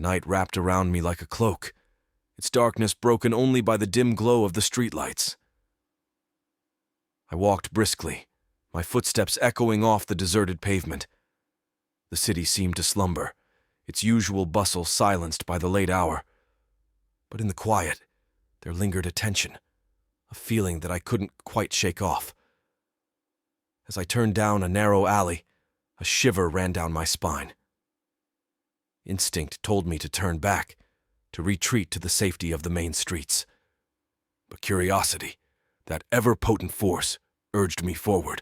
night wrapped around me like a cloak, its darkness broken only by the dim glow of the streetlights. I walked briskly, my footsteps echoing off the deserted pavement. The city seemed to slumber, its usual bustle silenced by the late hour. But in the quiet, there lingered a tension, a feeling that I couldn't quite shake off. As I turned down a narrow alley, a shiver ran down my spine. Instinct told me to turn back, to retreat to the safety of the main streets. But curiosity, that ever-potent force, urged me forward.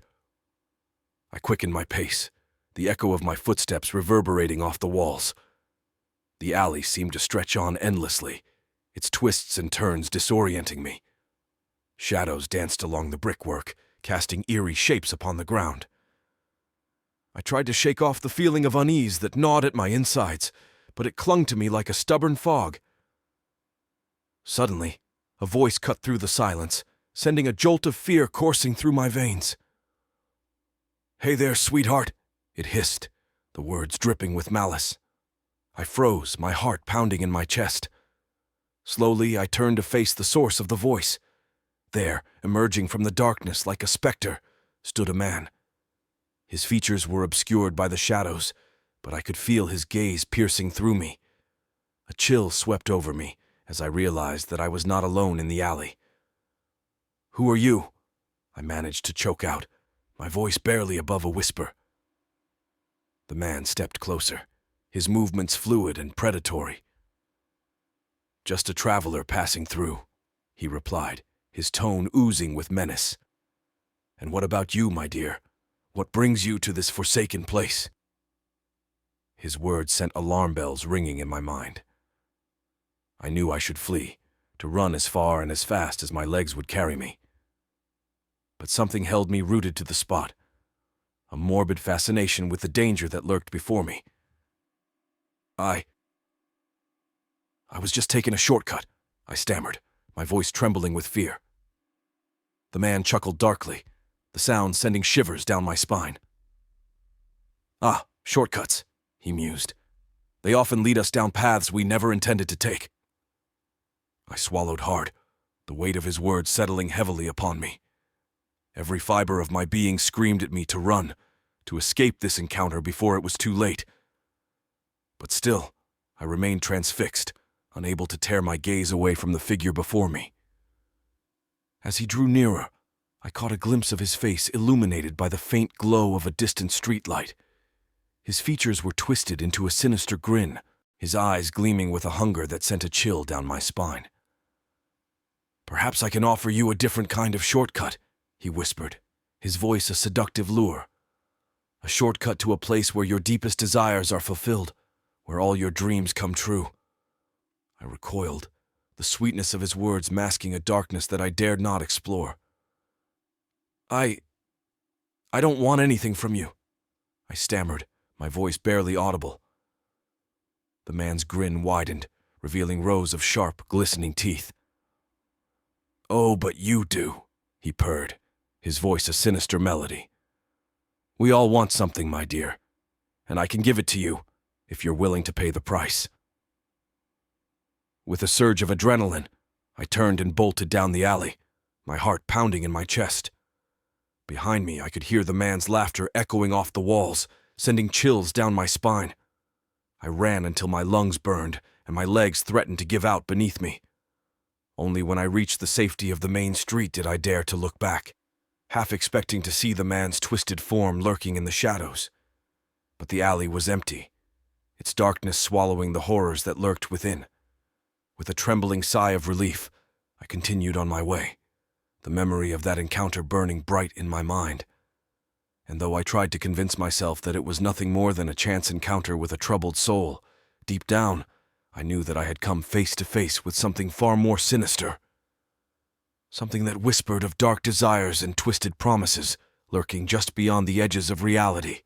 I quickened my pace, the echo of my footsteps reverberating off the walls. The alley seemed to stretch on endlessly, its twists and turns disorienting me. Shadows danced along the brickwork, casting eerie shapes upon the ground. I tried to shake off the feeling of unease that gnawed at my insides, but it clung to me like a stubborn fog. Suddenly, a voice cut through the silence, sending a jolt of fear coursing through my veins. "Hey there, sweetheart," it hissed, the words dripping with malice. I froze, my heart pounding in my chest. Slowly, I turned to face the source of the voice. There, emerging from the darkness like a specter, stood a man. His features were obscured by the shadows, but I could feel his gaze piercing through me. A chill swept over me as I realized that I was not alone in the alley. "Who are you?" I managed to choke out, my voice barely above a whisper. The man stepped closer, his movements fluid and predatory. "Just a traveler passing through," he replied, his tone oozing with menace. "And what about you, my dear? What brings you to this forsaken place?" His words sent alarm bells ringing in my mind. I knew I should flee, to run as far and as fast as my legs would carry me. But something held me rooted to the spot, a morbid fascination with the danger that lurked before me. I was just taking a shortcut," I stammered, my voice trembling with fear. The man chuckled darkly, the sound sending shivers down my spine. "Ah, shortcuts," he mused. "They often lead us down paths we never intended to take." I swallowed hard, the weight of his words settling heavily upon me. Every fiber of my being screamed at me to run, to escape this encounter before it was too late. But still, I remained transfixed, unable to tear my gaze away from the figure before me. As he drew nearer, I caught a glimpse of his face illuminated by the faint glow of a distant streetlight. His features were twisted into a sinister grin, his eyes gleaming with a hunger that sent a chill down my spine. "Perhaps I can offer you a different kind of shortcut," he whispered, his voice a seductive lure. "A shortcut to a place where your deepest desires are fulfilled, where all your dreams come true." I recoiled, the sweetness of his words masking a darkness that I dared not explore. I don't want anything from you," I stammered, my voice barely audible. The man's grin widened, revealing rows of sharp, glistening teeth. "Oh, but you do," he purred, his voice a sinister melody. "We all want something, my dear, and I can give it to you if you're willing to pay the price." With a surge of adrenaline, I turned and bolted down the alley, my heart pounding in my chest. Behind me, I could hear the man's laughter echoing off the walls, sending chills down my spine. I ran until my lungs burned and my legs threatened to give out beneath me. Only when I reached the safety of the main street did I dare to look back, half expecting to see the man's twisted form lurking in the shadows. But the alley was empty, its darkness swallowing the horrors that lurked within. With a trembling sigh of relief, I continued on my way, the memory of that encounter burning bright in my mind. And though I tried to convince myself that it was nothing more than a chance encounter with a troubled soul, deep down, I knew that I had come face to face with something far more sinister. Something that whispered of dark desires and twisted promises lurking just beyond the edges of reality.